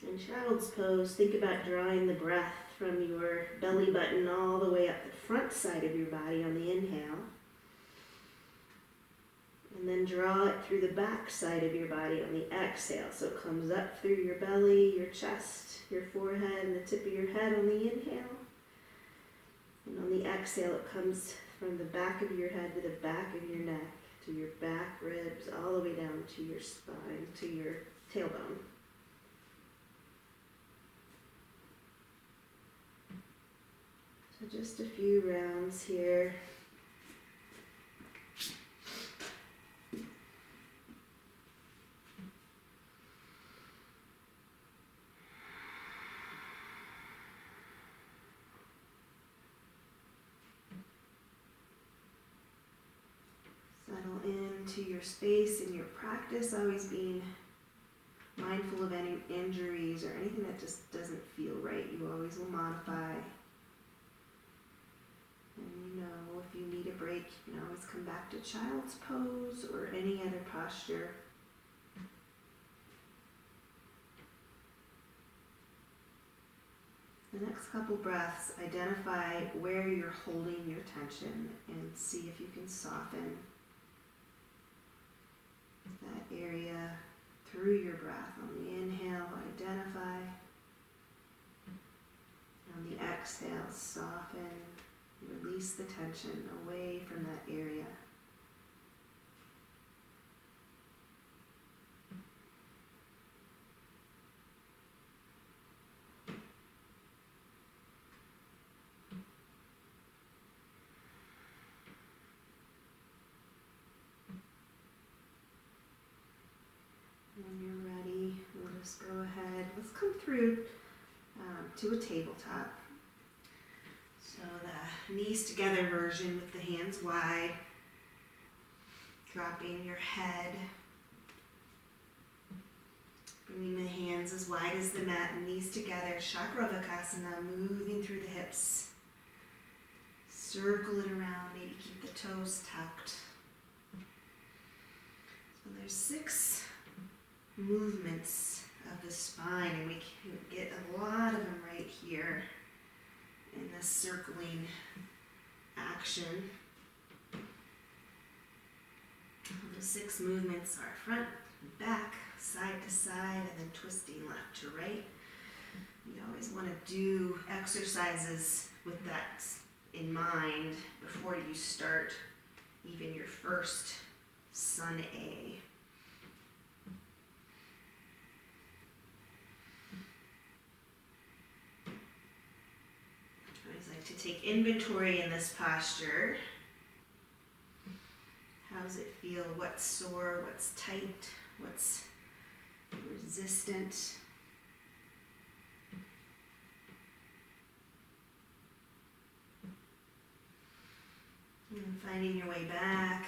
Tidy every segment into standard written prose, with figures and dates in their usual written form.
In child's pose, think about drawing the breath from your belly button all the way up the front side of your body on the inhale. And then draw it through the back side of your body on the exhale. So it comes up through your belly, your chest, your forehead, and the tip of your head on the inhale. And on the exhale, it comes from the back of your head to the back of your neck, to your back ribs, all the way down to your spine, to your tailbone. So just a few rounds here. Settle into your space in your practice, always being mindful of any injuries or anything that just doesn't feel right. You always will modify. And you know, if you need a break, you can always come back to child's pose or any other posture. The next couple breaths, identify where you're holding your tension and see if you can soften that area through your breath. On the inhale, identify. On the exhale, soften. Release the tension away from that area. When you're ready, we'll just go ahead. Let's come through to a tabletop. So the knees together version with the hands wide, dropping your head, bringing the hands as wide as the mat and knees together, Chakravakasana, moving through the hips. Circle it around, maybe keep the toes tucked. So there's 6 movements of the spine, and we can get a lot of them right here in this circling action. The 6 movements are front, back, side to side, and then twisting left to right. You always want to do exercises with that in mind before you start even your first Sun A. To take inventory in this posture. How does it feel? What's sore? What's tight? What's resistant? And finding your way back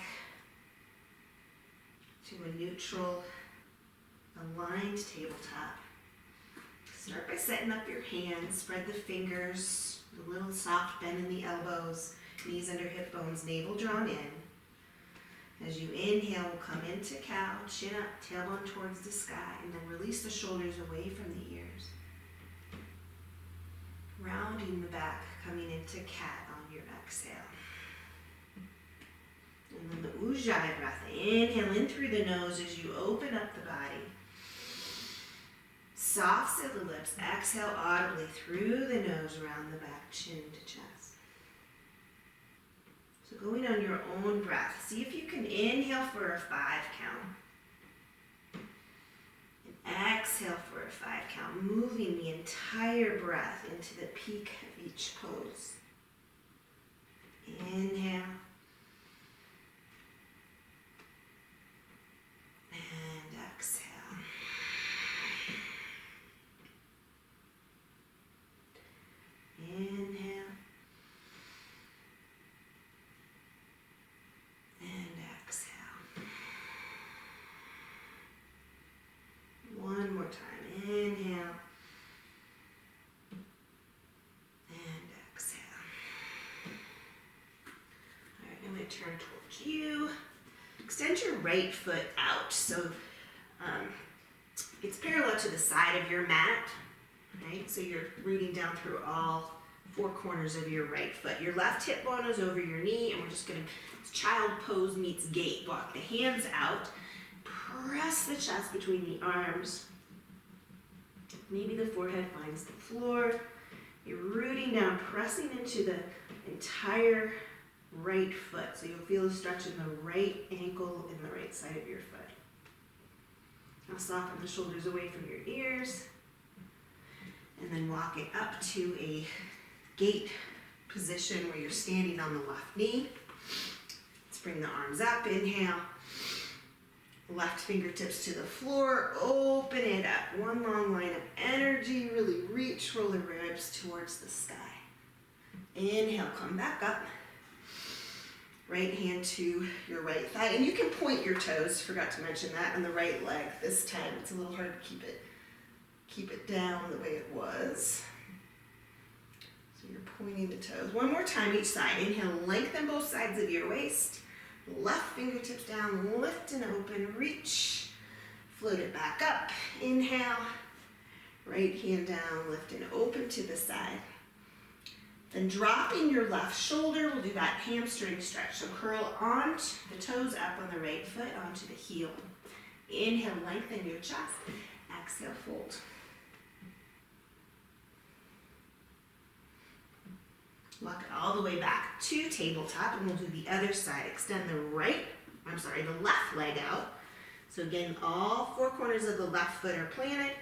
to a neutral, aligned tabletop. Start by setting up your hands, spread the fingers, a little soft bend in the elbows, knees under hip bones, navel drawn in. As you inhale, we'll come into cow, chin up, tailbone towards the sky, and then release the shoulders away from the ears. Rounding the back, coming into cat on your exhale. And then the Ujjayi breath. Inhale in through the nose as you open up the body. Soft silver lips, exhale audibly through the nose, around the back, chin to chest. So going on your own breath, see if you can inhale for a 5 count. And exhale for a 5 count, moving the entire breath into the peak of each pose. Inhale. And exhale. Inhale. And exhale. One more time. Inhale. And exhale. All right, I'm going to turn towards you. Extend your right foot out. So It's parallel to the side of your mat, right? So you're rooting down through all four corners of your right foot. Your left hip bone is over your knee, and we're just gonna, it's child pose meets gate. Walk the hands out, press the chest between the arms. Maybe the forehead finds the floor. You're rooting down, pressing into the entire right foot. So you'll feel a stretch in the right ankle and the right side of your foot. Now soften the shoulders away from your ears. And then walk it up to a gate position where you're standing on the left knee. Let's bring the arms up, inhale. Left fingertips to the floor, open it up. One long line of energy, really reach, roll the ribs towards the sky. Inhale, come back up. Right hand to your right thigh. And you can point your toes, forgot to mention that, on the right leg this time. It's a little hard to keep it down the way it was. So you're pointing the toes. One more time each side. Inhale, lengthen both sides of your waist. Left fingertips down, lift and open, reach, float it back up. Inhale, right hand down, lift and open to the side. Then dropping your left shoulder, we'll do that hamstring stretch. So curl onto the toes up on the right foot, onto the heel. Inhale, lengthen your chest. Exhale, fold. Walk it all the way back to tabletop, and we'll do the other side. Extend the left leg out. So again, all four corners of the left foot are planted.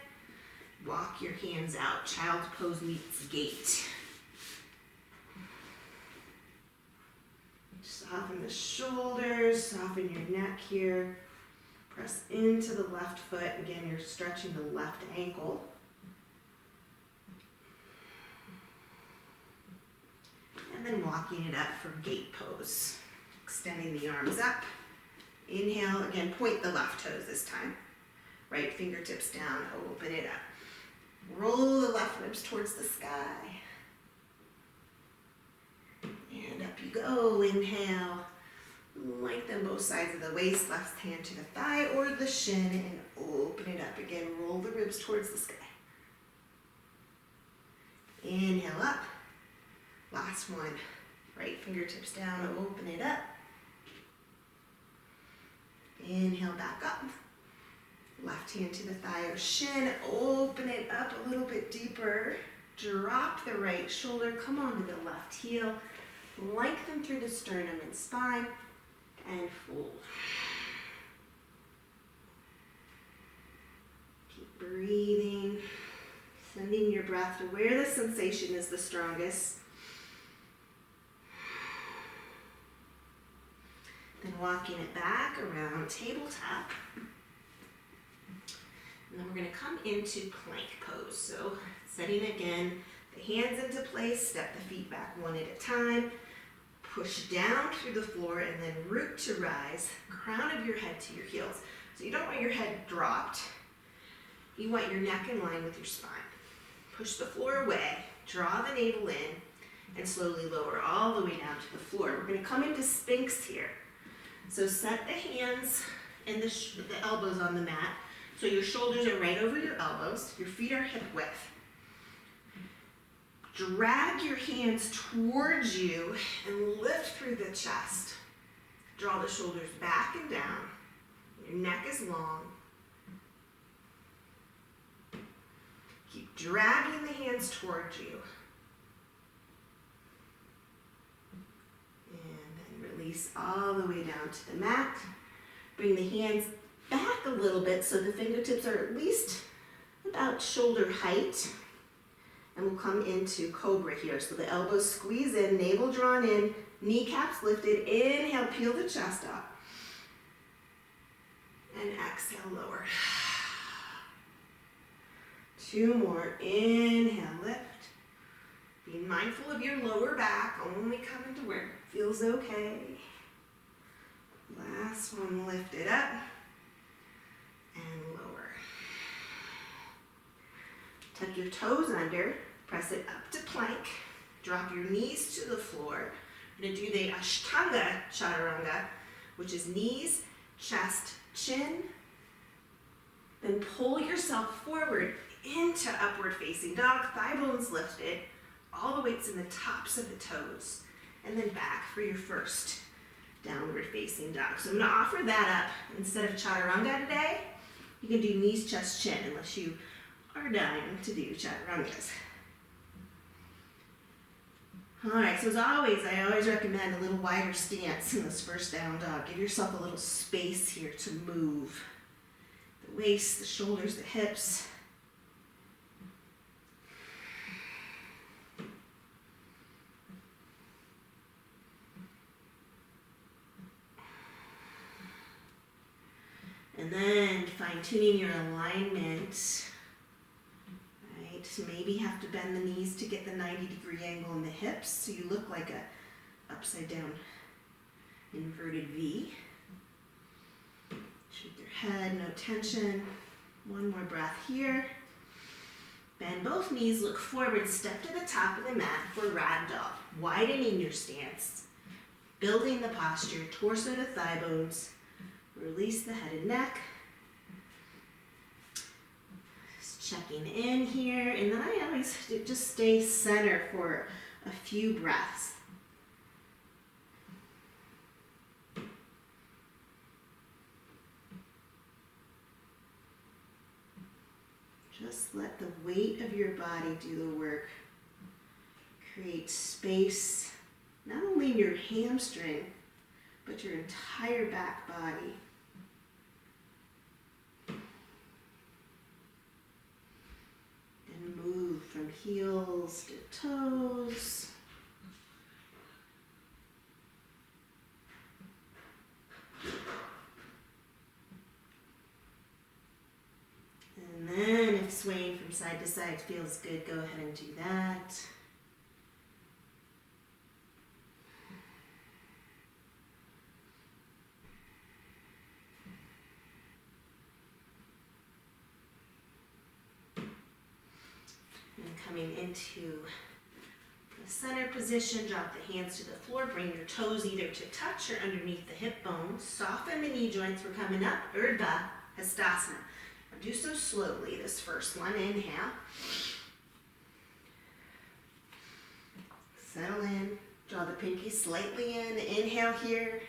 Walk your hands out. Child pose meets gate. Soften the shoulders, soften your neck here. Press into the left foot. Again, you're stretching the left ankle. And then walking it up for gate pose. Extending the arms up. Inhale, again, point the left toes this time. Right fingertips down, open it up. Roll the left ribs towards the sky. And up you go, inhale. Lengthen both sides of the waist, left hand to the thigh or the shin, and open it up again. Roll the ribs towards the sky. Inhale up. Last one. Right fingertips down, open it up. Inhale back up. Left hand to the thigh or shin, open it up a little bit deeper. Drop the right shoulder, come onto the left heel. Lengthen through the sternum and spine, and fold. Keep breathing, sending your breath to where the sensation is the strongest. Then walking it back around tabletop. And then we're going to come into plank pose. So setting again, the hands into place, step the feet back one at a time. Push down through the floor and then root to rise, crown of your head to your heels. So you don't want your head dropped. You want your neck in line with your spine. Push the floor away, draw the navel in, and slowly lower all the way down to the floor. We're going to come into Sphinx here. So set the hands and the elbows on the mat. So your shoulders are right over your elbows. Your feet are hip width. Drag your hands towards you and lift through the chest. Draw the shoulders back and down. Your neck is long. Keep dragging the hands towards you. And then release all the way down to the mat. Bring the hands back a little bit so the fingertips are at least about shoulder height. And we'll come into cobra here. So the elbows squeeze in, navel drawn in, kneecaps lifted. Inhale, peel the chest up. And exhale, lower. 2 more. Inhale, lift. Be mindful of your lower back. Only come into where it feels okay. Last one, lift it up. And lower. Tuck your toes under, press it up to plank, drop your knees to the floor. We're going to do the Ashtanga Chaturanga, which is knees, chest, chin, Then pull yourself forward into upward facing dog, thigh bones lifted, all the weight's in the tops of the toes, and then back for your first downward facing dog. So I'm gonna offer that up instead of chaturanga today. You can do knees, chest, chin, unless you are dying to do chaturangas. All right, so as always, I always recommend a little wider stance in this first down dog. Give yourself a little space here to move. The waist, the shoulders, the hips. And then fine-tuning your alignment. Right, so maybe have to bend the knees to get the 90-degree angle in the hips, so you look like a upside down inverted V. Shake your head, no tension. One more breath here. Bend both knees, look forward, step to the top of the mat for ragdoll. Widening your stance, building the posture, torso to thigh bones. Release the head and neck. Just checking in here, and then I always just stay center for a few breaths. Just let the weight of your body do the work. Create space, not only in your hamstring, but your entire back body. And move from heels to toes. And then if swaying from side to side feels good, go ahead and do that. Coming into the center position, drop the hands to the floor, bring your toes either to touch or underneath the hip bones. Soften the knee joints. We're coming up, Urdhva Hastasana. Now do so slowly, this first one. Inhale. Settle in, draw the pinky slightly in. Inhale here.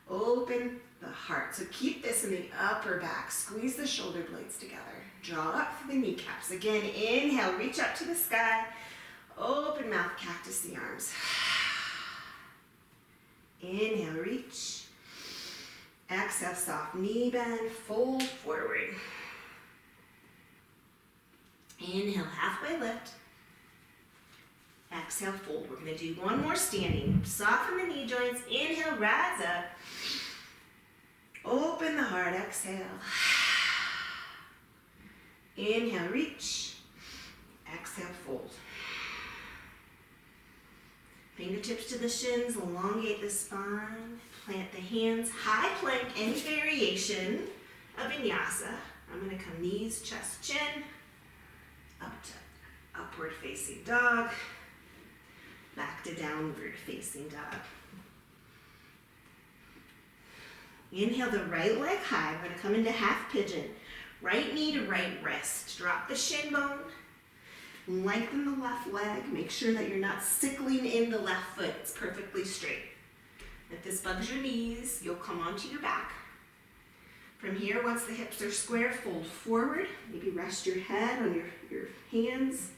Open the heart. So keep this in the upper back. Squeeze the shoulder blades together. Draw up through the kneecaps. Again, inhale, reach up to the sky. Open mouth, cactus the arms. Inhale, reach. Exhale, soft knee bend, fold forward. Inhale, halfway lift. Exhale, fold. We're going to do one more standing. Soften the knee joints. Inhale, rise up. Open the heart, exhale. Inhale, reach. Exhale, fold. Fingertips to the shins, elongate the spine. Plant the hands, high plank, any variation of Vinyasa. I'm going to come knees, chest, chin, up to upward facing dog, back to downward facing dog. Inhale the right leg high. We're going to come into half pigeon. Right knee to right wrist. Drop the shin bone. Lengthen the left leg. Make sure that you're not sickling in the left foot. It's perfectly straight. If this bugs your knees, you'll come onto your back. From here, once the hips are square, fold forward. Maybe rest your head on your hands.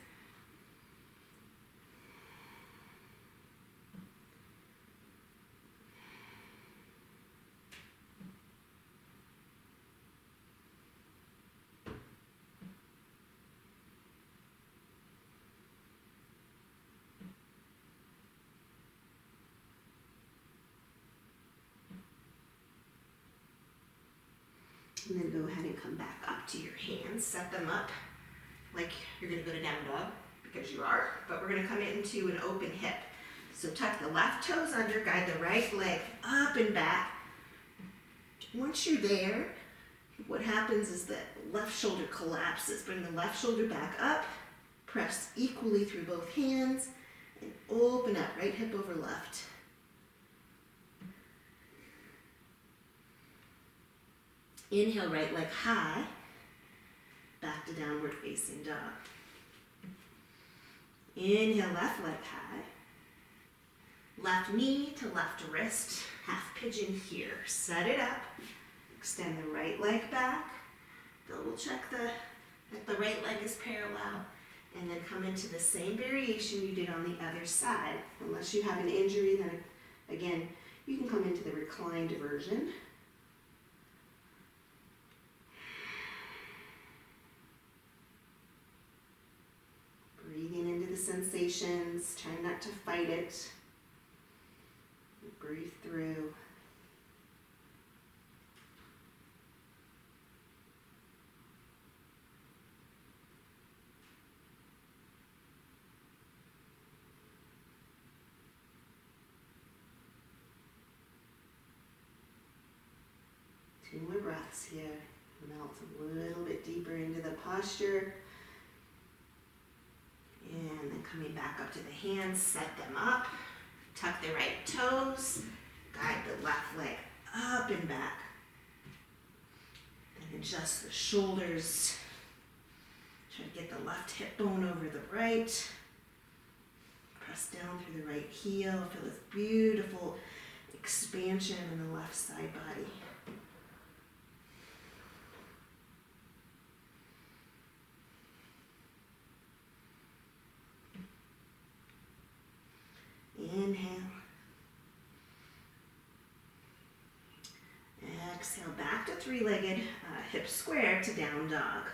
And then go ahead and come back up to your hands. Set them up like you're going to go to down dog, because you are. But we're going to come into an open hip. So tuck the left toes under, guide the right leg up and back. Once you're there, what happens is that left shoulder collapses. Bring the left shoulder back up. Press equally through both hands. And open up, right hip over left. Inhale, right leg high. Back to downward facing dog. Inhale, left leg high. Left knee to left wrist, half pigeon here. Set it up. Extend the right leg back. Double check that the right leg is parallel. And then come into the same variation you did on the other side. Unless you have an injury, then again, you can come into the reclined version. Breathing into the sensations, trying not to fight it. Breathe through. Two more breaths here. Melt a little bit deeper into the posture. And then coming back up to the hands, set them up. Tuck the right toes. Guide the left leg up and back. And adjust the shoulders. Try to get the left hip bone over the right. Press down through the right heel. Feel this beautiful expansion in the left side body. Inhale. Exhale, back to three-legged hip square to down dog.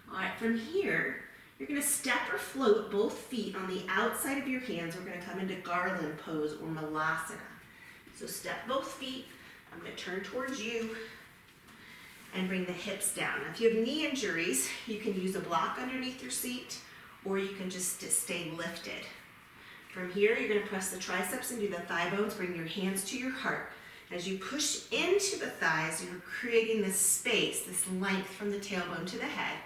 All right, from here, you're gonna step or float both feet on the outside of your hands. We're gonna come into garland pose or malasana. So step both feet. I'm gonna turn towards you and bring the hips down. Now, if you have knee injuries, you can use a block underneath your seat, or you can just stay lifted. From here, you're going to press the triceps into the thigh bones, bring your hands to your heart. As you push into the thighs, you're creating this space, this length from the tailbone to the head.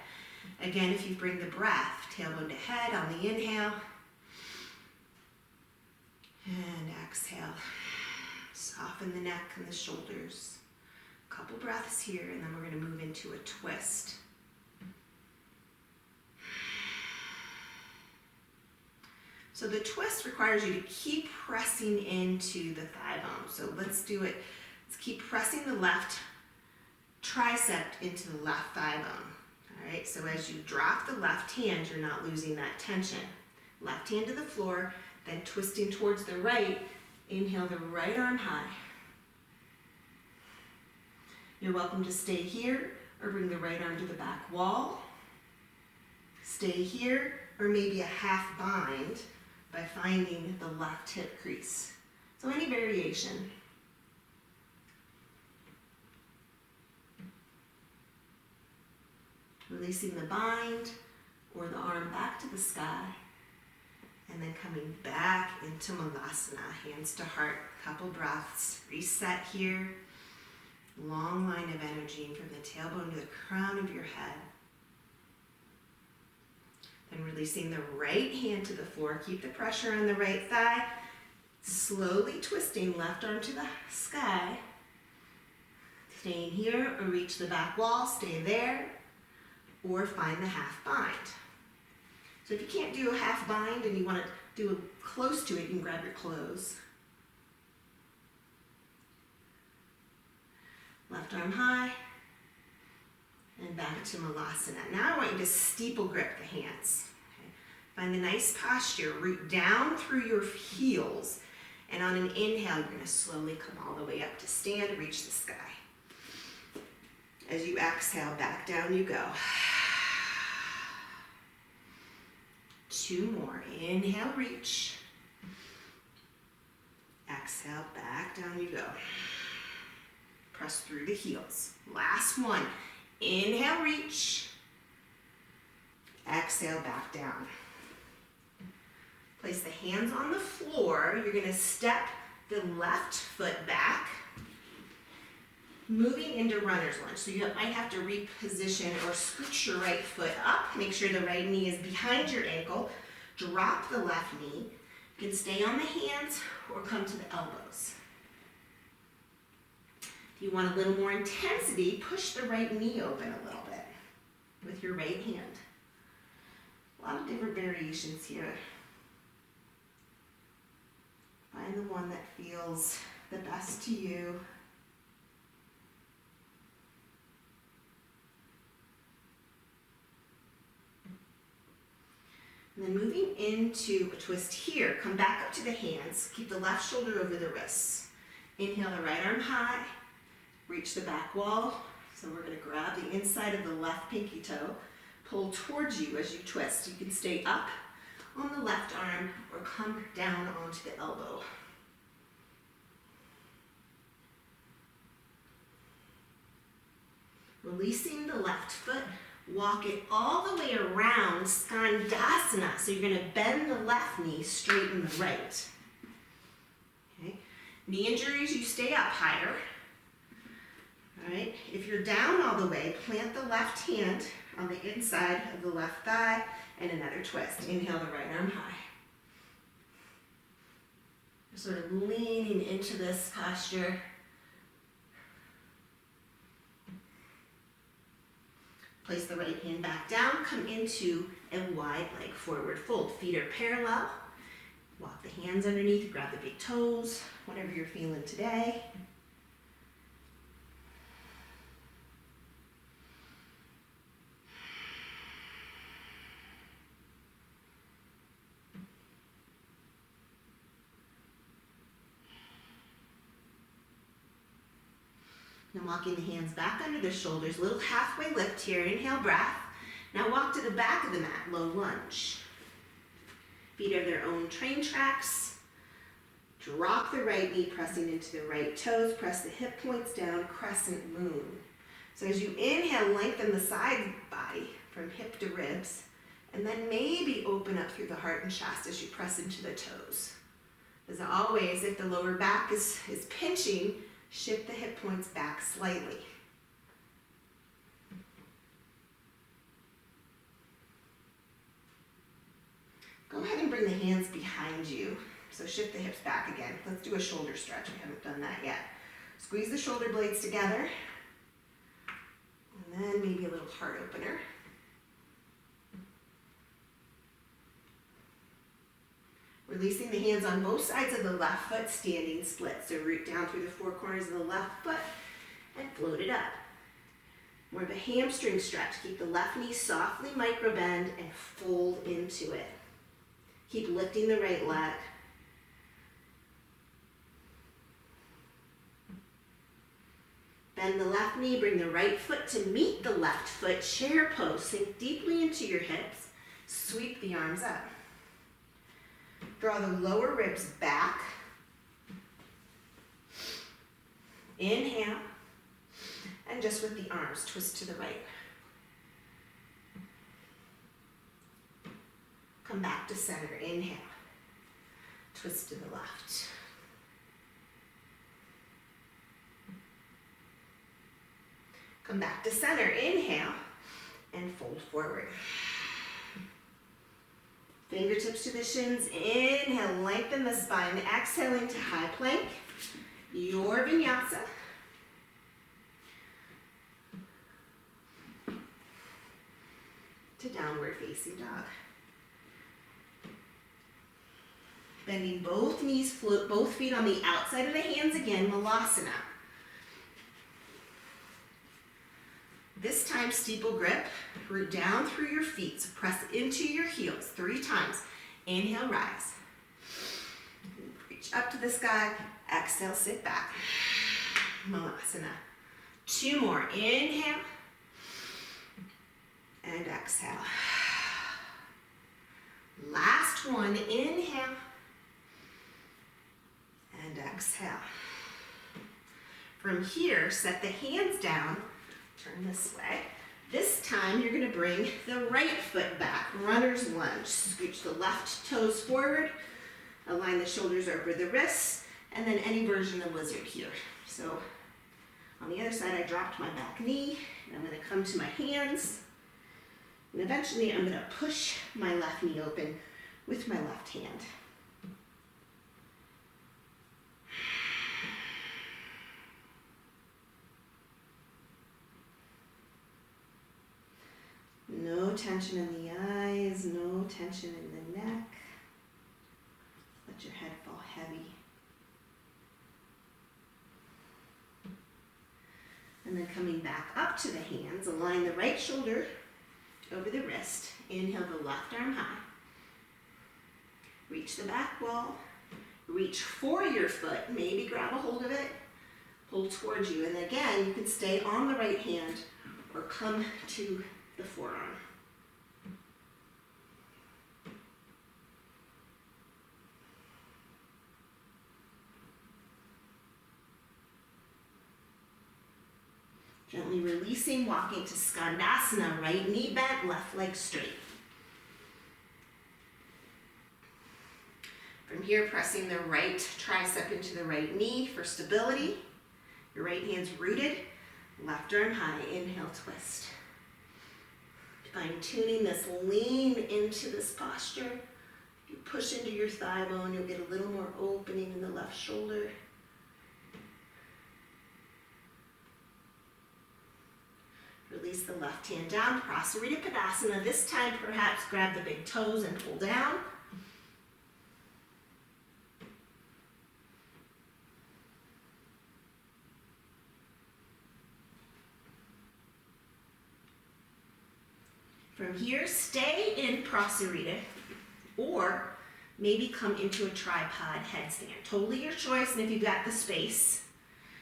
Again, if you bring the breath, tailbone to head on the inhale, and exhale. Soften the neck and the shoulders. A couple breaths here, and then we're going to move into a twist. So the twist requires you to keep pressing into the thigh bone. So let's do it. Let's keep pressing the left tricep into the left thigh bone. All right, so as you drop the left hand, you're not losing that tension. Left hand to the floor, then twisting towards the right. Inhale the right arm high. You're welcome to stay here or bring the right arm to the back wall. Stay here or maybe a half bind by finding the left hip crease. So any variation. Releasing the bind or the arm back to the sky. And then coming back into malasana, hands to heart, couple breaths. Reset here. Long line of energy from the tailbone to the crown of your head. And releasing the right hand to the floor. Keep the pressure on the right thigh. Slowly twisting left arm to the sky. Staying here or reach the back wall. Stay there. Or find the half bind. So if you can't do a half bind and you want to do a close to it, you can grab your clothes. Left arm high. And back to malasana. Now I want you to steeple grip the hands. Okay. Find a nice posture. Root down through your heels. And on an inhale, you're going to slowly come all the way up to stand, reach the sky. As you exhale, back down you go. 2 more. Inhale, reach. Exhale, back down you go. Press through the heels. Last one. Inhale, reach. Exhale, back down. Place the hands on the floor. You're going to step the left foot back, moving into runner's lunge. So you might have to reposition or scooch your right foot up. Make sure the right knee is behind your ankle. Drop the left knee. You can stay on the hands or come to the elbows. If you want a little more intensity, push the right knee open a little bit with your right hand. A lot of different variations here. Find the one that feels the best to you. And then moving into a twist here, come back up to the hands, keep the left shoulder over the wrists. Inhale the right arm high, reach the back wall. So we're gonna grab the inside of the left pinky toe, pull towards you as you twist. You can stay up on the left arm or come down onto the elbow. Releasing the left foot, walk it all the way around Skandasana. So you're gonna bend the left knee, straighten the right. Okay. Knee injuries, you stay up higher. All right, if you're down all the way, plant the left hand on the inside of the left thigh and another twist. Inhale the right arm high. Sort of leaning into this posture. Place the right hand back down, come into a wide leg forward fold. Feet are parallel. Walk the hands underneath, grab the big toes, whatever you're feeling today. Now walking the hands back under the shoulders, little halfway lift here, inhale breath. Now walk to the back of the mat, low lunge. Feet are their own train tracks. Drop the right knee, pressing into the right toes, press the hip points down, crescent moon. So as you inhale, lengthen the side body from hip to ribs, and then maybe open up through the heart and chest as you press into the toes. As always, if the lower back is pinching, shift the hip points back slightly. Go ahead and bring the hands behind you. So shift the hips back again. Let's do a shoulder stretch. We haven't done that yet. Squeeze the shoulder blades together. And then maybe a little heart opener. Releasing the hands on both sides of the left foot, standing split. So root down through the four corners of the left foot and float it up. More of a hamstring stretch. Keep the left knee softly micro bend and fold into it. Keep lifting the right leg. Bend the left knee, bring the right foot to meet the left foot. Chair pose, sink deeply into your hips. Sweep the arms up. Draw the lower ribs back. Inhale. And just with the arms, twist to the right. Come back to center. Inhale. Twist to the left. Come back to center. Inhale. And fold forward. Fingertips to the shins. Inhale, lengthen the spine. Exhale into high plank. Your vinyasa. To downward facing dog. Bending both knees, float both feet on the outside of the hands again, Malasana. This time, steeple grip, root down through your feet, so press into your heels 3 times. Inhale, rise. Reach up to the sky, exhale, sit back. Malasana. 2 more, inhale, and exhale. Last one, inhale, and exhale. From here, set the hands down. Turn this way. This time you're going to bring the right foot back, runner's lunge. Scooch the left toes forward, align the shoulders over the wrists, and then any version of lizard here. So on the other side, I dropped my back knee, and I'm going to come to my hands, and eventually I'm going to push my left knee open with my left hand. No tension in the eyes, no tension in the neck. Let your head fall heavy. And then coming back up to the hands, align the right shoulder over the wrist. Inhale the left arm high. Reach the back wall. Reach for your foot. Maybe grab a hold of it. Pull towards you. And again, you can stay on the right hand or come to the forearm. Gently releasing, walking to Skandasana, right knee bent, left leg straight. From here, pressing the right tricep into the right knee for stability. Your right hand's rooted, left arm high, inhale, twist. Fine-tuning this, lean into this posture. If you push into your thigh bone, you'll get a little more opening in the left shoulder. Release the left hand down, Prasarita Padasana. This time, perhaps grab the big toes and pull down. From here, stay in Prasarita, or maybe come into a tripod headstand. Totally your choice, and if you've got the space.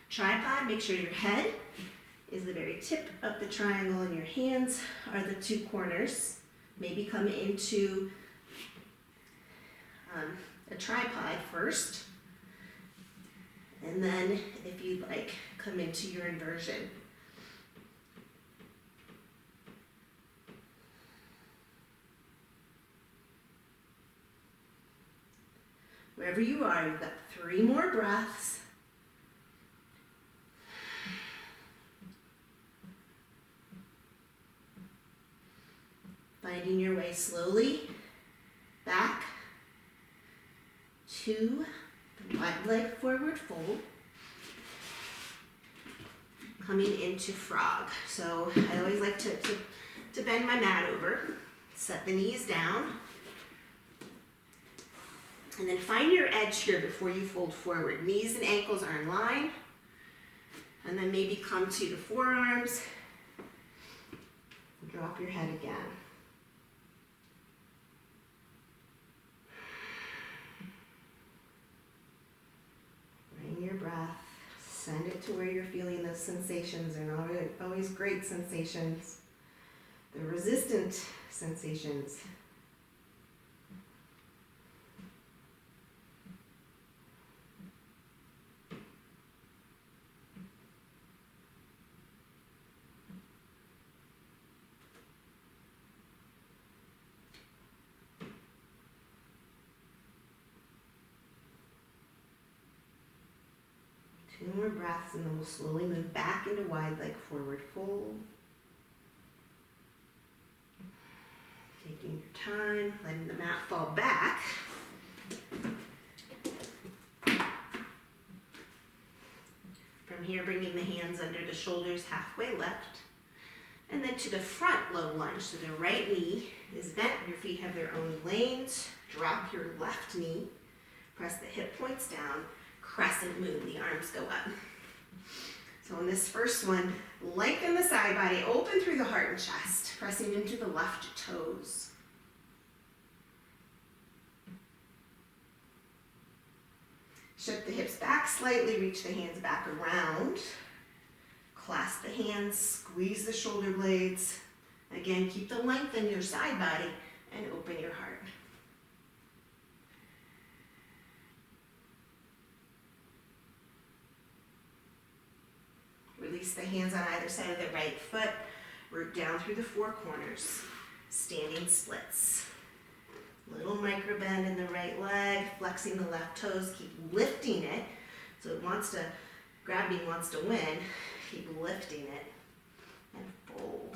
Tripod, make sure your head is the very tip of the triangle and your hands are the two corners. Maybe come into a tripod first, and then if you'd like, come into your inversion. Wherever you are, you've got 3 more breaths. Finding your way slowly back to the wide leg forward fold. Coming into frog. So I always like to bend my mat over, set the knees down, and then find your edge here before you fold forward. Knees and ankles are in line, and then maybe come to the forearms, and drop your head again. Bring your breath, send it to where you're feeling those sensations. They're not always great sensations. They're resistant sensations. Two more breaths, and then we'll slowly move back into wide leg forward fold. Taking your time, letting the mat fall back. From here, bringing the hands under the shoulders, halfway left. And then to the front low lunge. So the right knee is bent, your feet have their own lanes. Drop your left knee, press the hip points down. Crescent moon, the arms go up. So in this first one, lengthen the side body, open through the heart and chest, pressing into the left toes. Shift the hips back slightly, reach the hands back around. Clasp the hands, squeeze the shoulder blades. Again, keep the length in your side body and open your heart. Release the hands on either side of the right foot. Root down through the 4 corners. Standing splits. Little micro bend in the right leg. Flexing the left toes. Keep lifting it. So it wants to, gravity wants to win. Keep lifting it. And fold.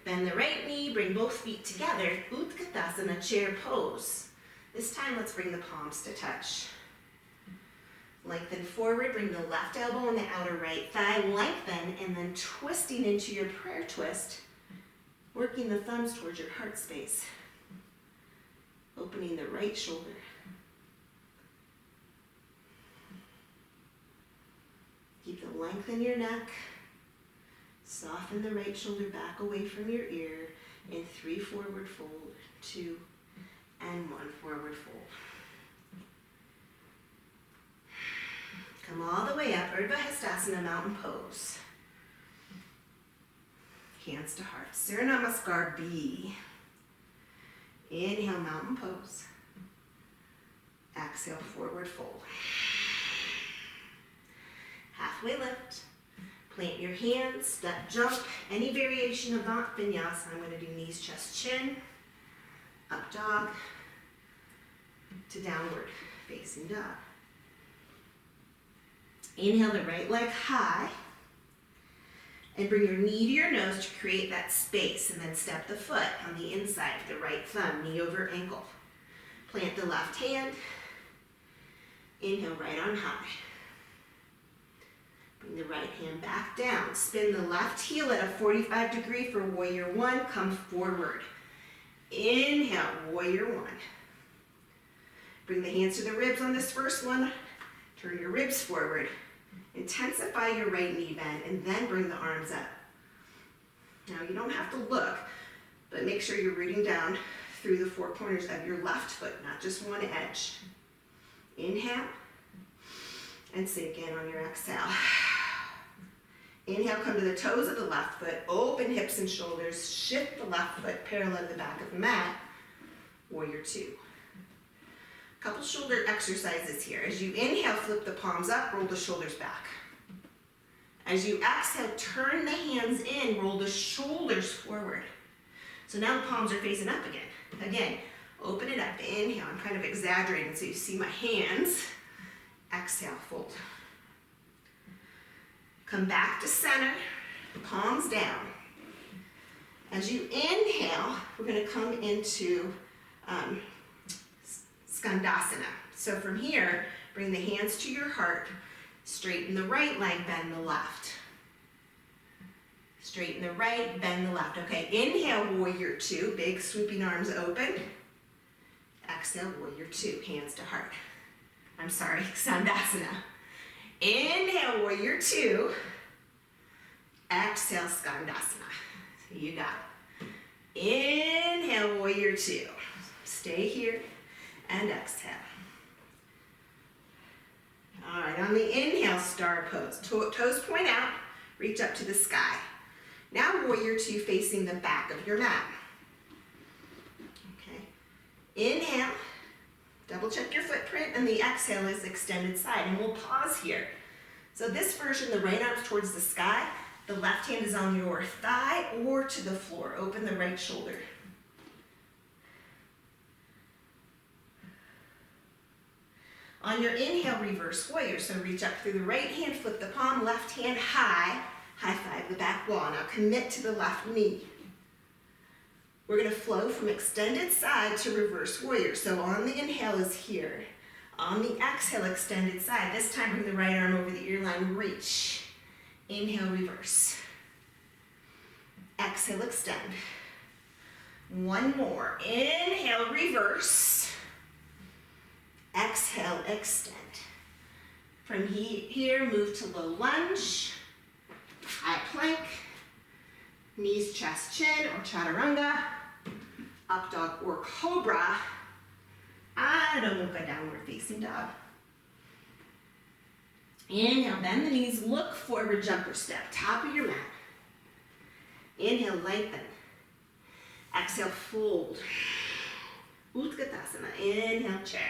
Bend the right knee. Bring both feet together. Utkatasana, chair pose. This time let's bring the palms to touch. Lengthen forward, bring the left elbow and the outer right thigh, lengthen, and then twisting into your prayer twist, working the thumbs towards your heart space, opening the right shoulder. Keep the length in your neck. Soften the right shoulder back away from your ear. In 3 forward fold, 2, and 1 forward fold. Come all the way up, Urdhva Hastasana, mountain pose. Hands to heart. Surya Namaskar B. Inhale, mountain pose. Exhale, forward fold. Halfway lift. Plant your hands, step, jump, any variation of that vinyasa. I'm going to do knees, chest, chin, up dog, to downward facing dog. Inhale the right leg high, and bring your knee to your nose to create that space, and then step the foot on the inside of the right thumb, knee over ankle. Plant the left hand, inhale right arm high. Bring the right hand back down. Spin the left heel at a 45 degree for warrior 1. Come forward. Inhale, warrior 1. Bring the hands to the ribs on this first one. Turn your ribs forward. Intensify your right knee bend, and then bring the arms up. Now you don't have to look, but make sure you're rooting down through the 4 corners of your left foot, not just one edge. Inhale, and sink in on your exhale. Inhale, come to the toes of the left foot, open hips and shoulders, shift the left foot parallel to the back of the mat, warrior 2. Couple shoulder exercises here. As you inhale, flip the palms up, roll the shoulders back. As you exhale, turn the hands in, roll the shoulders forward. So now the palms are facing up again. Again, open it up, inhale. I'm kind of exaggerating so you see my hands. Exhale, fold. Come back to center, palms down. As you inhale, we're going to come into Skandasana. So from here, bring the hands to your heart, straighten the right leg, bend the left. Straighten the right, bend the left. Okay, inhale, warrior 2, big sweeping arms open. Exhale, warrior 2, hands to heart. I'm sorry, Skandasana. Inhale, warrior 2. Exhale, Skandasana. You got it. Inhale, warrior 2. Stay here and exhale. All right, on the inhale, star pose. Toes point out, reach up to the sky. Now warrior 2 facing the back of your mat. Okay, inhale. Double check your footprint, and the exhale is extended side, and we'll pause here. So this version, the right arm's towards the sky, the left hand is on your thigh or to the floor. Open the right shoulder. On your inhale, reverse warrior. So reach up through the right hand, flip the palm, left hand high, high five the back wall. Now commit to the left knee. We're going to flow from extended side to reverse warrior. So on the inhale is here. On the exhale, extended side. This time, bring the right arm over the ear line, reach. Inhale, reverse. Exhale, extend. One more. Inhale, reverse. Exhale, extend. From here, move to low lunge, high plank, knees, chest, chin, or chaturanga, up dog or cobra, Adho Mukha, downward facing dog. Inhale, bend the knees, look forward, jumper step, top of your mat. Inhale, lengthen. Exhale, fold. Utkatasana, inhale, chair.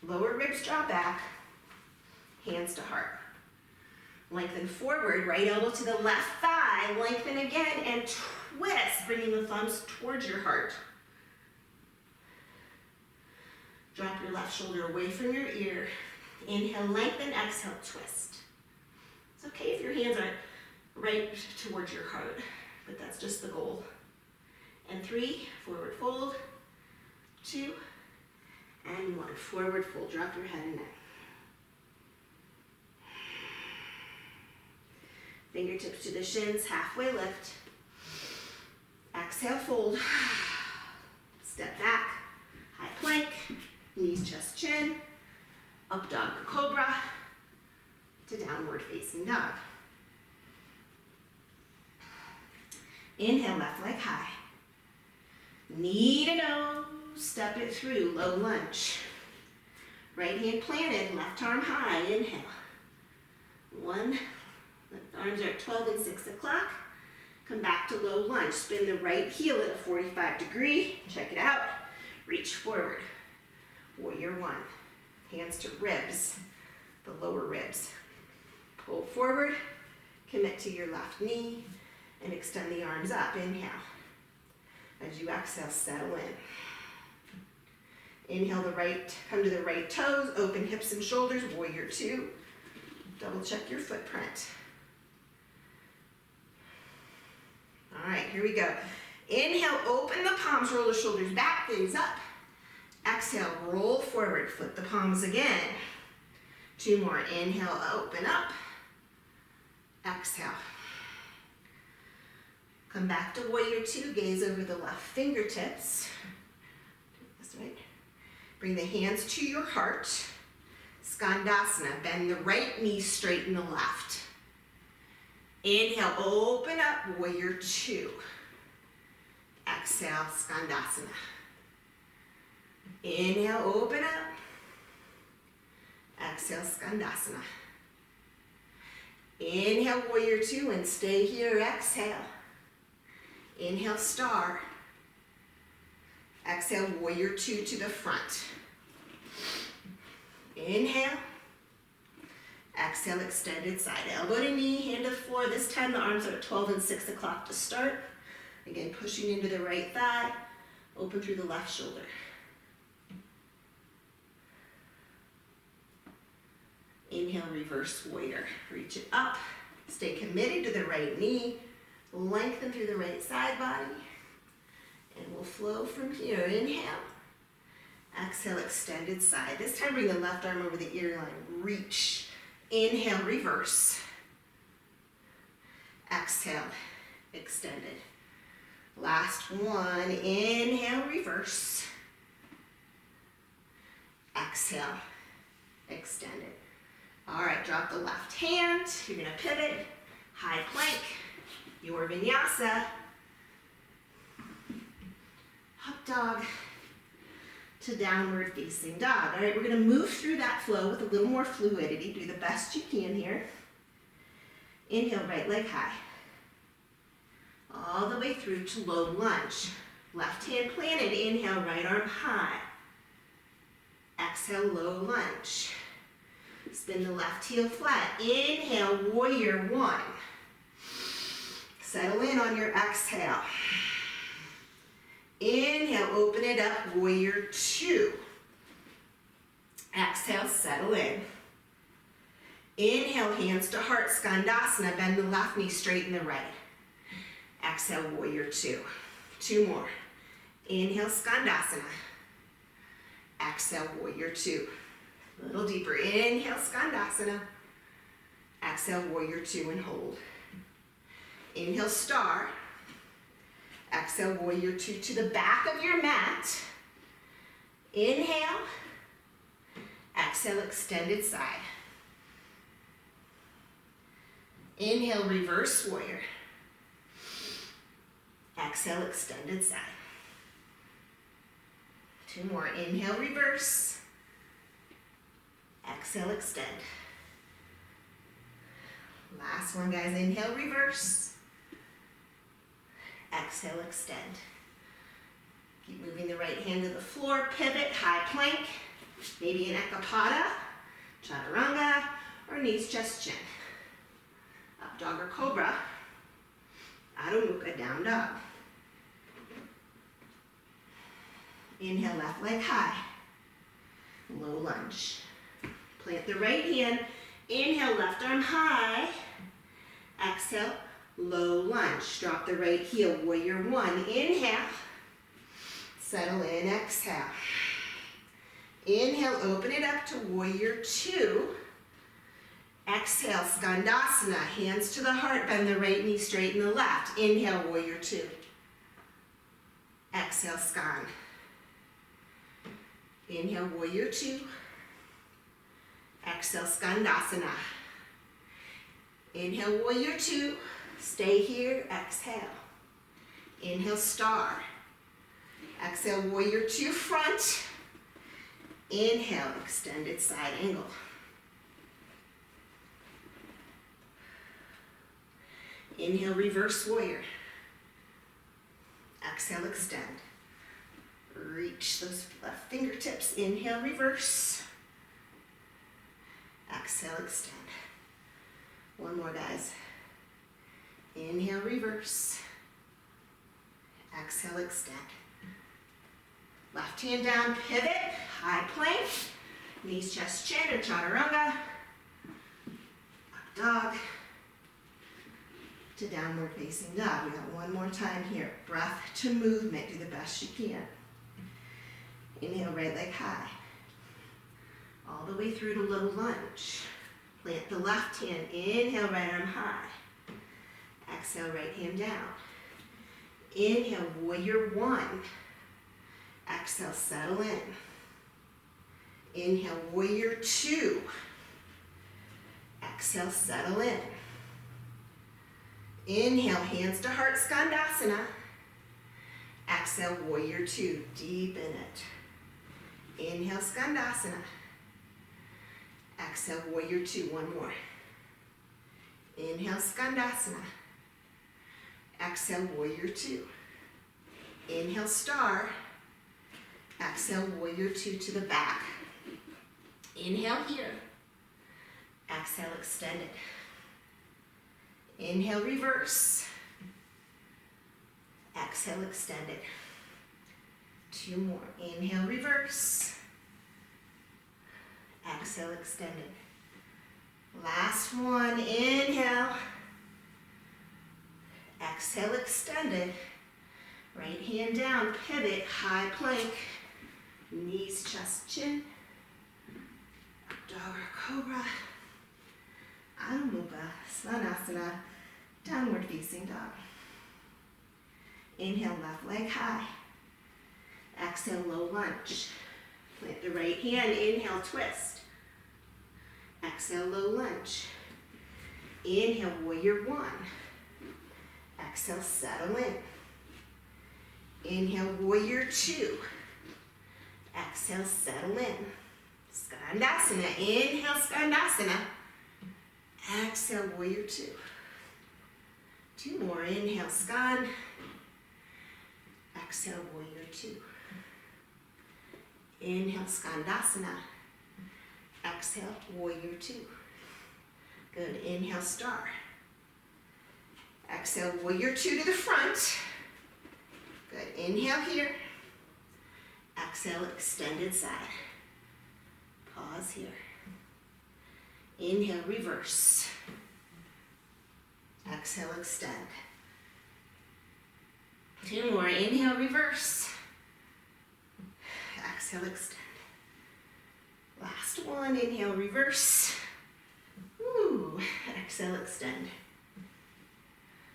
Lower ribs draw back, hands to heart. Lengthen forward, right elbow to the left thigh, lengthen again and twist, bringing the thumbs towards your heart. Drop your left shoulder away from your ear. Inhale, lengthen, exhale, twist. It's okay if your hands aren't right towards your heart, but that's just the goal. And 3, forward fold, 2, and 1, forward fold. Drop your head and neck. Fingertips to the shins, halfway lift. Exhale, fold. Step back, high plank, knees, chest, chin. Up dog or cobra to downward facing dog. Inhale, left leg high. Knee to nose, step it through, low lunge. Right hand planted, left arm high, inhale. 1, the arms are at 12 and 6 o'clock. Come back to low lunge, spin the right heel at a 45 degree, check it out. Reach forward, warrior 1. Hands to ribs, the lower ribs. Pull forward, commit to your left knee, and extend the arms up, inhale. As you exhale, settle in. Inhale the right, come to the right toes, open hips and shoulders, warrior 2. Double check your footprint. All right, here we go. Inhale, open the palms, roll the shoulders back, gaze up. Exhale, roll forward, flip the palms again. 2 more, inhale, open up. Exhale. Come back to warrior 2, gaze over the left fingertips. That's right. Bring the hands to your heart. Skandasana, bend the right knee, straighten the left. Inhale, open up, warrior 2. Exhale, Skandasana. Inhale, open up. Exhale, Skandasana. Inhale, warrior 2, and stay here, exhale. Inhale, star. Exhale, warrior 2 to the front. Inhale. Exhale, extended side. Elbow to knee, hand to the floor. This time the arms are at 12 and 6 o'clock to start. Again, pushing into the right thigh. Open through the left shoulder. Inhale, reverse warrior. Reach it up. Stay committed to the right knee. Lengthen through the right side body. And we'll flow from here. Inhale. Exhale, extended side. This time bring the left arm over the ear line. Reach. Inhale, reverse. Exhale, extended. Last one. Inhale, reverse. Exhale, extended. All right, drop the left hand. You're gonna pivot, high plank, your vinyasa. Up dog to downward facing dog. All right, we're gonna move through that flow with a little more fluidity. Do the best you can here. Inhale, right leg high. All the way through to low lunge. Left hand planted, inhale, right arm high. Exhale, low lunge. Spin the left heel flat. Inhale, warrior 1. Settle in on your exhale. Inhale, open it up, warrior 2. Exhale, settle in. Inhale, hands to heart, Skandasana, bend the left knee, straighten the right. Exhale, warrior 2. 2 more. Inhale, Skandasana. Exhale, warrior 2. A little deeper. Inhale, Skandasana. Exhale, warrior 2 and hold. Inhale, star. Exhale, warrior 2 to the back of your mat. Inhale. Exhale, extended side. Inhale, reverse warrior. Exhale, extended side. 2 more. Inhale, reverse. Exhale, extend. Last one, guys. Inhale, reverse. Exhale, extend. Keep moving the right hand to the floor. Pivot, high plank. Maybe an ekapada, chaturanga, or knees, chest, chin. Up dog or cobra. Adho Mukha, down dog. Inhale, left leg high. Low lunge. Plant the right hand. Inhale, left arm high. Exhale, low lunge. Drop the right heel, warrior 1. Inhale. Settle in, exhale. Inhale, open it up to warrior 2. Exhale, Skandasana, hands to the heart, bend the right knee, straighten the left. Inhale, warrior two. Exhale, Skand. Inhale, warrior two. Exhale, Skandasana. Inhale, warrior two. Stay here, exhale. Inhale, star. Exhale, warrior two, front. Inhale, extended side angle. Inhale, reverse warrior. Exhale, extend. Reach those left fingertips. Inhale, reverse. Exhale, extend. One more, guys. Inhale, reverse. Exhale, extend. Left hand down, pivot, high plank. Knees, chest, chin, or chaturanga. Up dog. To downward facing dog. We got one more time here. Breath to movement. Do the best you can. Inhale, right leg high. All the way through to low lunge. Plant the left hand. Inhale, right arm high. Exhale, right hand down. Inhale, warrior one. Exhale, settle in. Inhale, warrior two. Exhale, settle in. Inhale, hands to heart, Skandasana. Exhale, warrior two, deepen it. Inhale, Skandasana. Exhale, warrior two, one more. Inhale, Skandasana. Exhale, warrior two. Inhale, star. Exhale, warrior two to the back. Inhale here. Exhale, extend it. Inhale, reverse. Exhale, extend it. Two more. Inhale, reverse. Exhale, extend it. Last one. Inhale. Exhale, extend it. Right hand down, pivot, high plank. Knees, chest, chin. Up dog or cobra. Adho Mukha, Svanasana, downward facing dog. Inhale, left leg high. Exhale, low lunge. Plant the right hand, inhale, twist. Exhale, low lunge. Inhale, warrior one. Exhale, settle in. Inhale, warrior two. Exhale, settle in. Skandasana, inhale, Skandasana. Exhale, warrior two. Two more, inhale, Skand. Exhale, warrior two. Inhale, Skandasana. Exhale, warrior two. Good, inhale, star. Exhale, warrior two to the front. Good, inhale here. Exhale, extended side. Pause here. Inhale, reverse. Exhale, extend. Two more, inhale, reverse. Exhale, extend. Last one, inhale, reverse. Woo. Exhale, extend.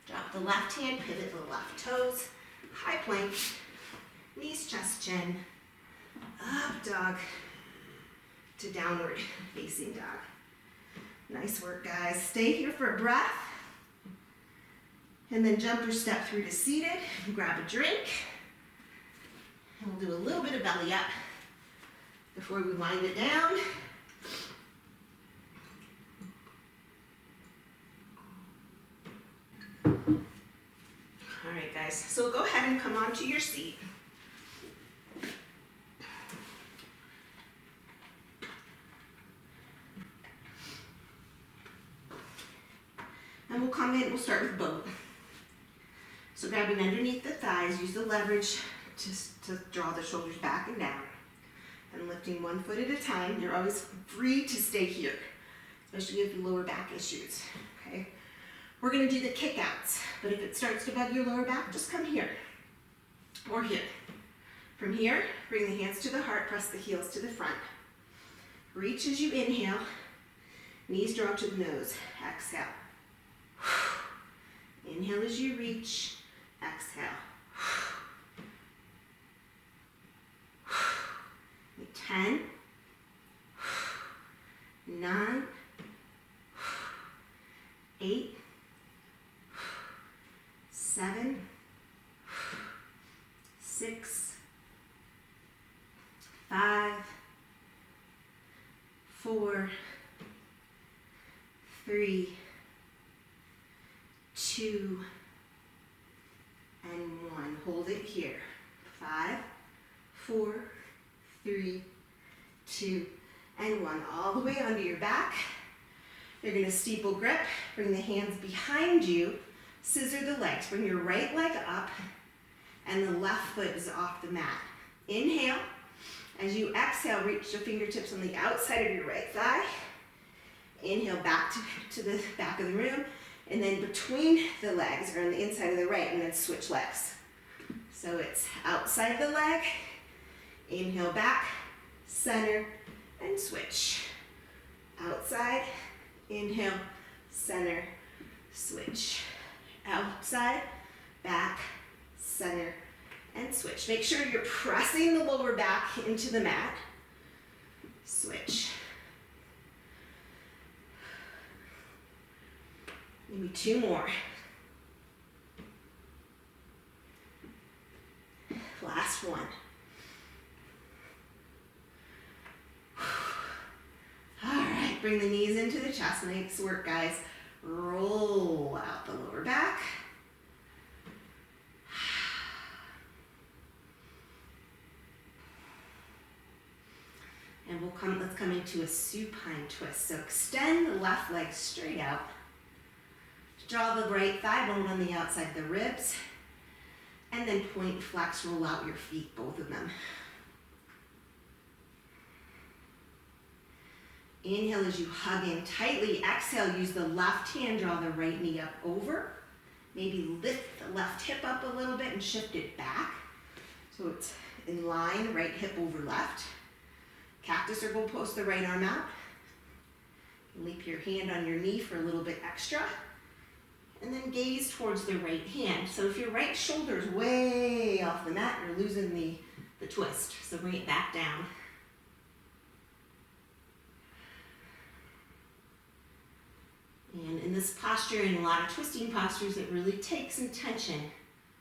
Drop the left hand, pivot the left toes. High plank. Knees, chest, chin. Up dog to downward facing dog. Nice work, guys. Stay here for a breath. And then jump or step through to seated. Grab a drink. And we'll do a little bit of belly up before we wind it down. All right, guys. So go ahead and come onto your seat. And we'll come in, we'll start with boat. So grabbing underneath the thighs, use the leverage to draw the shoulders back and down. And lifting one foot at a time. You're always free to stay here, especially if you have lower back issues, okay? We're gonna do the kickouts, but if it starts to bug your lower back, just come here or here. From here, bring the hands to the heart, press the heels to the front. Reach as you inhale. Knees draw to the nose. Exhale. Inhale as you reach. Exhale. 10, 9, 8, 7, 6, 5, 4, 3, 2, and 1. Hold it here. 5, 4, 3, 2, and 1. All the way onto your back. You're going to steeple grip. Bring the hands behind you. Scissor the legs. Bring your right leg up, and the left foot is off the mat. Inhale. As you exhale, reach the fingertips on the outside of your right thigh. Inhale back to the back of the room, and then between the legs, or on the inside of the right, and then switch legs. So it's outside the leg. Inhale back, center, and switch. Outside, inhale, center, switch. Outside, back, center, and switch. Make sure you're pressing the lower back into the mat. Switch. Maybe 2 more. Last one. All right, bring the knees into the chest. Nice work, guys. Roll out the lower back. And let's come into a supine twist. So extend the left leg straight out. Draw the right thigh bone on the outside of the ribs. And then point, flex, roll out your feet, both of them. Inhale as you hug in tightly. Exhale, use the left hand, draw the right knee up over. Maybe lift the left hip up a little bit and shift it back. So it's in line, right hip over left. Cactus or gold post the right arm out. Leap your hand on your knee for a little bit extra. And then gaze towards the right hand. So if your right shoulder is way off the mat, you're losing the twist. So bring it back down. And in this posture, in a lot of twisting postures, it really takes intention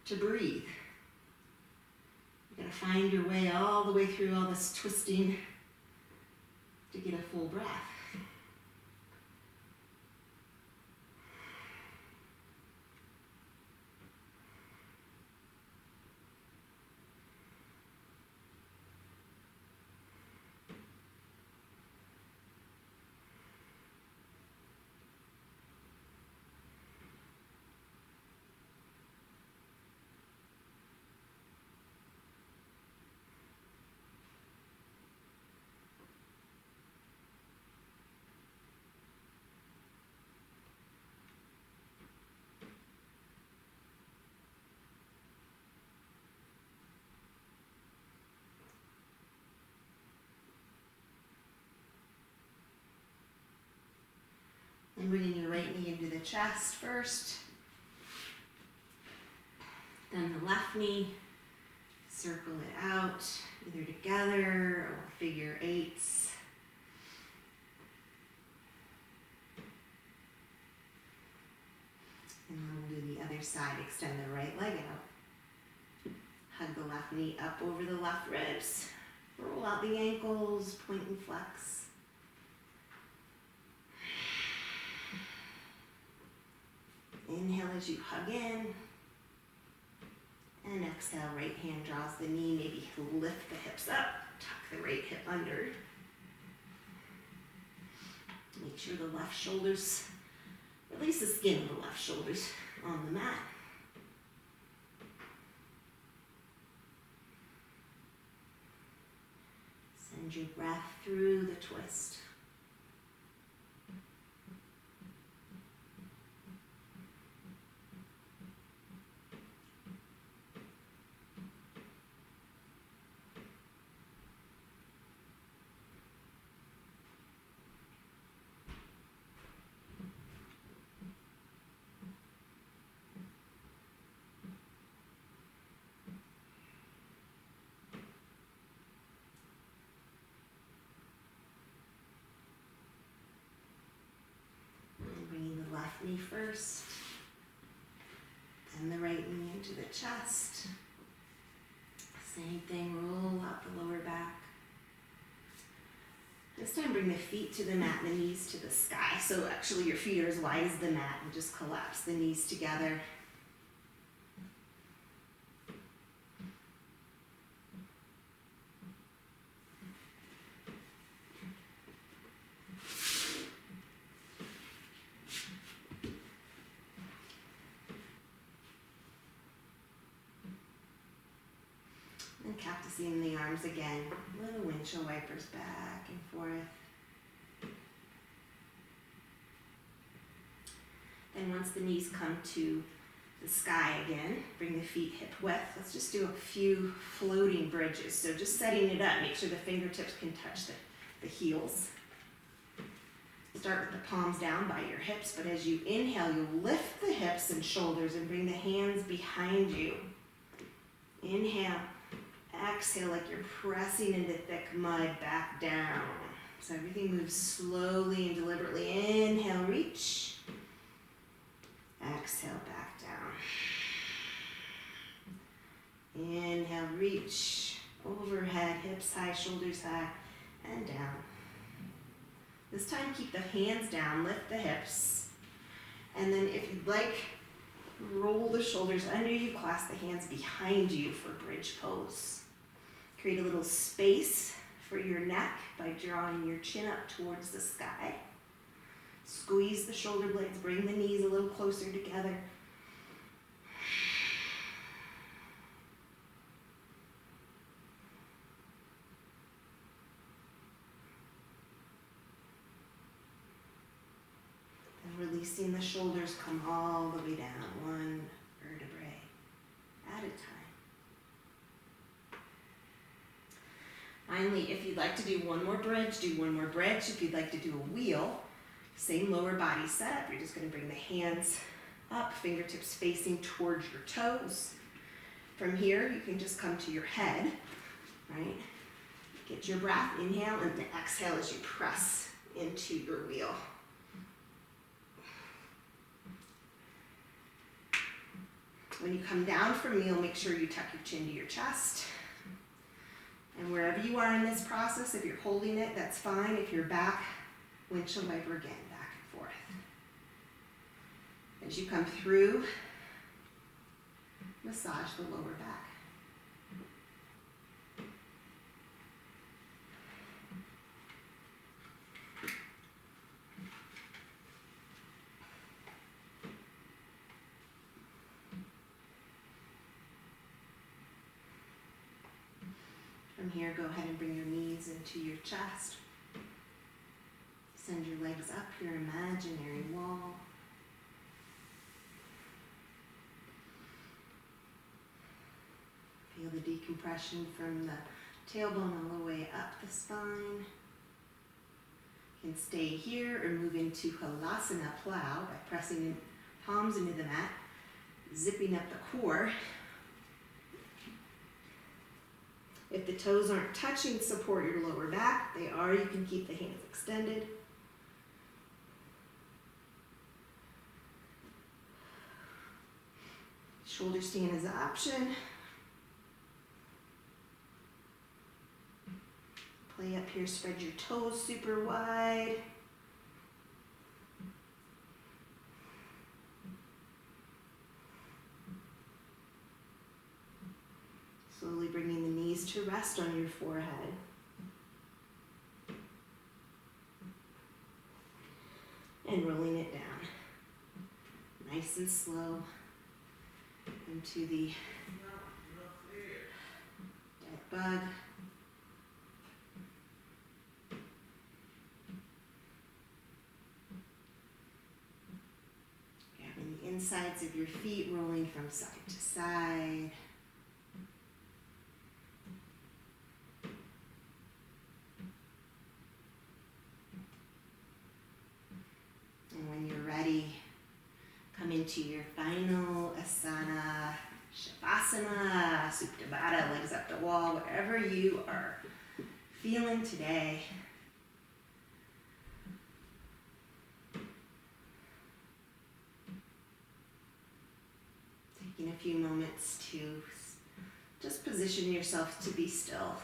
to breathe. You gotta find your way all the way through all this twisting to get a full breath. And bringing your right knee into the chest first. Then the left knee. Circle it out, either together or figure eights. And then we'll do the other side. Extend the right leg out. Hug the left knee up over the left ribs. Roll out the ankles, point and flex. Inhale as you hug in. And exhale, right hand draws the knee. Maybe lift the hips up. Tuck the right hip under. Make sure the left shoulders, release the skin of the left shoulders on the mat. Send your breath through the twist. knee first. Bend the right knee into the chest. Same thing, roll out the lower back. This time bring the feet to the mat and the knees to the sky. So actually your feet are as wide as the mat and just collapse the knees together. And cactusing the arms again. Little windshield wipers back and forth. Then once the knees come to the sky again, bring the feet hip width. Let's just do a few floating bridges. So just setting it up, make sure the fingertips can touch the heels. Start with the palms down by your hips, but as you inhale, you'll lift the hips and shoulders and bring the hands behind you. Inhale. Exhale like you're pressing into thick mud back down. So everything moves slowly and deliberately. Inhale, reach. Exhale, back down. Inhale, reach. Overhead, hips high, shoulders high, and down. This time keep the hands down, lift the hips. And then if you'd like, roll the shoulders under you, clasp the hands behind you for bridge pose. Create a little space for your neck by drawing your chin up towards the sky. Squeeze the shoulder blades, bring the knees a little closer together. And releasing the shoulders, come all the way down, one vertebrae at a time. Finally, if you'd like to do one more bridge, do one more bridge. If you'd like to do a wheel, same lower body setup. You're just going to bring the hands up, fingertips facing towards your toes. From here, you can just come to your head, right? Get your breath, inhale, and then exhale as you press into your wheel. When you come down from wheel, make sure you tuck your chin to your chest. And wherever you are in this process, if you're holding it, that's fine. If you're back, windshield wiper again, back and forth. As you come through, massage the lower back. From here, go ahead and bring your knees into your chest. Send your legs up your imaginary wall. Feel the decompression from the tailbone all the way up the spine. You can stay here or move into Halasana plow by pressing palms into the mat, zipping up the core. If the toes aren't touching, support your lower back. They are, you can keep the hands extended. Shoulder stand is an option. Play up here, spread your toes super wide. Slowly bringing the knees to rest on your forehead. And rolling it down. Nice and slow into the dead bug. Grabbing the insides of your feet, rolling from side to side. And when you're ready, come into your final asana, shavasana, supta baddha, legs up the wall, whatever you are feeling today. Taking a few moments to just position yourself to be still.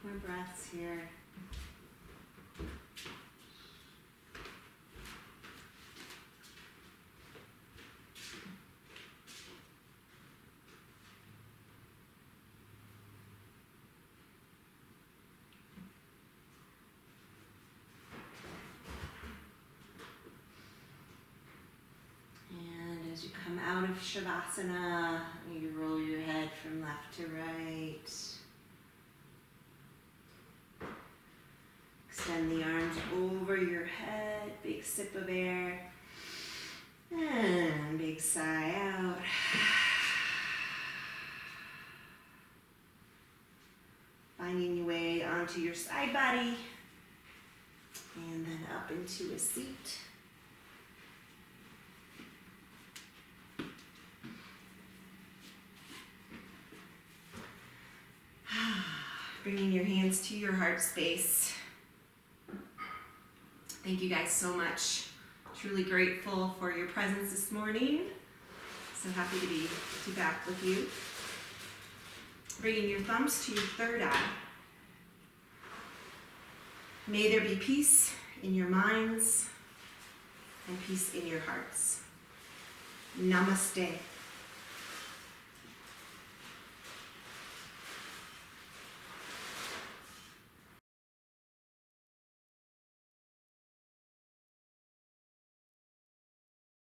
More breaths here. And as you come out of Shavasana, you roll your head from left to right. Extend the arms over your head, big sip of air, and big sigh out. Finding your way onto your side body, and then up into a seat. Bringing your hands to your heart space. Thank you guys so much. Truly grateful for your presence this morning. So happy to be back with you. Bringing your thumbs to your third eye. May there be peace in your minds and peace in your hearts. Namaste.